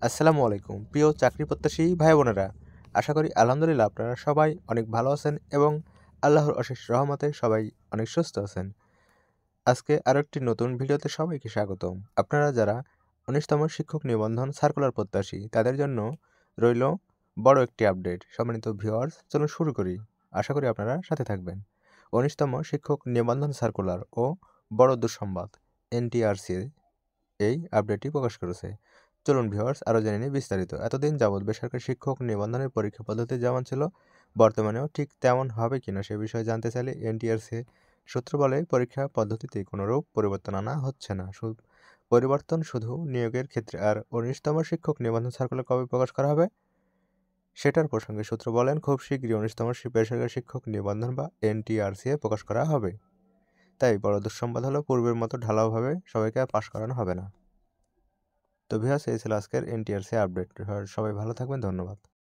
আসসালামু আলাইকুম প্রিয় চাকরি প্রত্যাশী ভাই বোনেরা। আশা করি আলহামদুলিল্লাহ আপনারা সবাই অনেক ভালো আছেন এবং আল্লাহর অশেষ রহমতে সবাই অনেক সুস্থ আছেন। আজকে আরও একটি নতুন ভিডিওতে সবাইকে স্বাগতম। আপনারা যারা ১৯তম শিক্ষক নিবন্ধন সার্কুলার প্রত্যাশী তাদের জন্য রইল বড় একটি আপডেট। সম্মানিত ভিউয়ার্স, চলুন শুরু করি। আশা করি আপনারা সাথে থাকবেন। ১৯তম শিক্ষক নিবন্ধন সার্কুলার ও বড় দুঃসংবাদ, এনটিআরসি এই আপডেটটি প্রকাশ করেছে। চলুন ভিউয়ার্স আরও জেনে নিই বিস্তারিত। এতদিন যাবৎ বেসরকারি শিক্ষক নিবন্ধনের পরীক্ষা পদ্ধতি যেমন ছিল, বর্তমানেও ঠিক তেমন হবে কিনা সে বিষয়ে জানতে চাইলে এনটিআরসি সূত্র বলে, পরীক্ষা পদ্ধতিতে কোনোরূপ পরিবর্তন আনা হচ্ছে না। পরিবর্তন শুধু নিয়োগের ক্ষেত্রে। আর ১৯তম শিক্ষক নিবন্ধন সার্কুলার কবে প্রকাশ করা হবে সেটার প্রসঙ্গে সূত্র বলেন, খুব শীঘ্রই ১৯তম বেসরকারি শিক্ষক নিবন্ধন বা এনটিআরসি প্রকাশ করা হবে। তাই বড় দুঃসংবাদ হলো, পূর্বের মতো ঢালাওভাবে সবাইকে আর পাশ করানো হবে না। তো ভিউয়ার্স, এই ছিল আজকের এনটিআরসি আপডেট। সবাই ভালো থাকবেন, ধন্যবাদ।